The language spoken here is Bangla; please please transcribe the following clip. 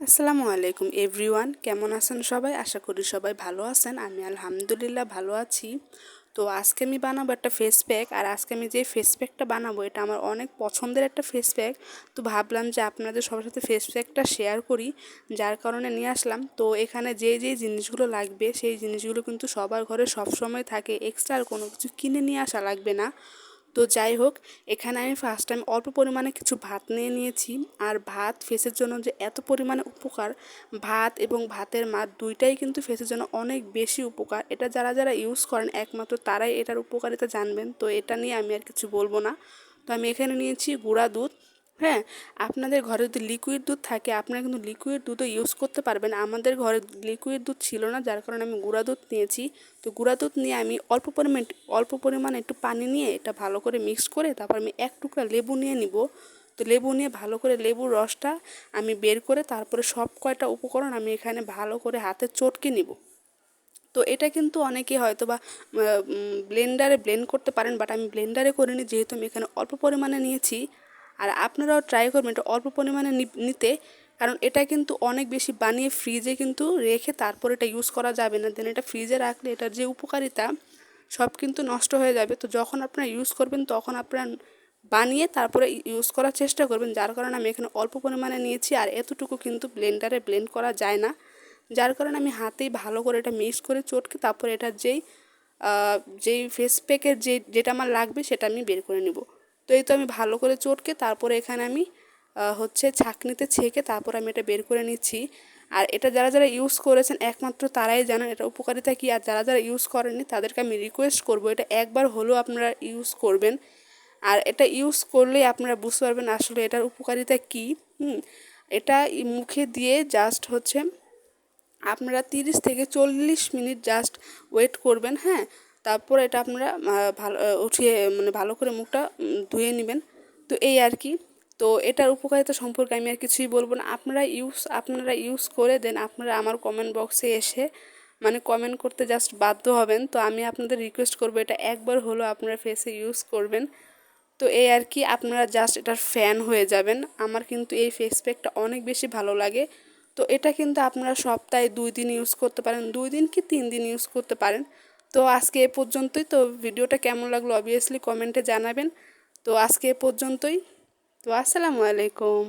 আসসালামু আলাইকুম এভরিওয়ান, কেমন আছেন সবাই? আশা করি সবাই ভালো আছেন। আমি আলহামদুলিল্লাহ ভালো আছি। তো আজকে আমি বানাবো একটা ফেস প্যাক। আর আজকে আমি যে ফেস প্যাকটা বানাবো এটা আমার অনেক পছন্দের একটা ফেস প্যাক। তো ভাবলাম যে আপনাদের সবার সাথে ফেস প্যাকটা শেয়ার করি, যার কারণে নিয়ে আসলাম। তো এখানে যে জিনিসগুলো লাগবে সেই জিনিসগুলো কিন্তু সবার ঘরে সবসময় থাকে, এক্সট্রা আর কোনো কিছু কিনে নিয়ে আসা লাগবে না। তো যাই হোক, এখানে আমি ফার্স্ট টাইম অল্প পরিমাণে কিছু ভাত নিয়ে নিয়েছি। আর ভাত ফেসের জন্য যে এত পরিমাণে উপকার, ভাত এবং ভাতের মার দুইটাই কিন্তু ফেসের জন্য অনেক বেশি উপকার। এটা যারা যারা ইউজ করেন একমাত্র তারাই এটার উপকারিতা জানবেন। তো এটা নিয়ে আমি আর কিছু বলবো না। তো আমি এখানে নিয়েছি গুঁড়া দুধ। হ্যাঁ, আপনাদের ঘরে যদি লিকুইড দুধ থাকে আপনারা কিন্তু লিকুইড দুধও ইউজ করতে পারবেন। আমাদের ঘরে লিকুইড দুধ ছিল না, যার কারণে আমি গুঁড়া দুধ নিয়েছি। তো গুঁড়া দুধ নিয়ে আমি অল্প পরিমাণে একটু পানি নিয়ে এটা ভালো করে মিক্স করে তারপর আমি এক টুকরা লেবু নিয়ে নিব। তো লেবু নিয়ে ভালো করে লেবুর রসটা আমি বের করে তারপরে সব কয়টা উপকরণ আমি এখানে ভালো করে হাতে চটকে নিব। তো এটা কিন্তু অনেকে হয়তো বা ব্লেন্ডারে ব্লেন্ড করতে পারেন, বাট আমি ব্লেন্ডারে করিনি যেহেতু আমি এখানে অল্প পরিমাণে নিয়েছি। আর আপনারাও ট্রাই করবেন এটা অল্প পরিমাণে নিতে, কারণ এটা কিন্তু অনেক বেশি বানিয়ে ফ্রিজে কিন্তু রেখে তারপর এটা ইউজ করা যাবে না। দেন এটা ফ্রিজে রাখলে এটার যে উপকারিতা সব কিন্তু নষ্ট হয়ে যাবে। তো যখন আপনারা ইউজ করবেন তখন আপনারা বানিয়ে তারপরে ইউজ করার চেষ্টা করবেন। যার কারণে আমি এখানে অল্প পরিমাণে নিয়েছি, আর এতটুকু কিন্তু ব্লেন্ডারে ব্লেন্ড করা যায় না। যার কারণে আমি হাতেই ভালো করে এটা মিক্স করে চটকে তারপরে এটার যেই ফেস প্যাকের যেটা আমার লাগবে সেটা আমি বের করে নেব। তো এই তো আমি ভালো করে চটকে তারপরে এখানে আমি ছাঁকনিতে ছেঁকে তারপর আমি এটা বের করে নিচ্ছি। আর এটা যারা যারা ইউজ করেছেন একমাত্র তারাই জানেন এটা উপকারিতা কী। আর যারা যারা ইউজ করেননি তাদেরকে আমি রিকোয়েস্ট করব এটা একবার হলেও আপনারা ইউজ করবেন। আর এটা ইউজ করলেই আপনারা বুঝতে পারবেন আসলে এটার উপকারিতা কী। এটা মুখে দিয়ে জাস্ট আপনারা 30 থেকে 40 মিনিট জাস্ট ওয়েট করবেন। হ্যাঁ, তারপর এটা আপনারা ভালো উঠিয়ে মানে ভালো করে মুখটা ধুয়ে নেবেন। তো এই আর কি। তো এটার উপকারিতা সম্পর্কে আমি আর কিছুই বলবো না। আপনারা ইউজ করে দেন আপনারা আমার কমেন্ট বক্সে এসে মানে কমেন্ট করতে জাস্ট বাধ্য হবেন। তো আমি আপনাদের রিকোয়েস্ট করবো এটা একবার হলো আপনারা ফেসে ইউজ করবেন। তো এই আর কি, আপনারা জাস্ট এটার ফ্যান হয়ে যাবেন। আমার কিন্তু এই ফেস প্যাকটা অনেক বেশি ভালো লাগে। তো এটা কিন্তু আপনারা সপ্তাহে 2 দিন ইউজ করতে পারেন, 2 দিন কি 3 দিন ইউজ করতে পারেন। তো আজকে এ পর্যন্তই। তো ভিডিওটা কেমন লাগলো অবভিয়াসলি কমেন্টে জানাবেন। তো আজকে এ পর্যন্তই। তো আসসালামু আলাইকুম।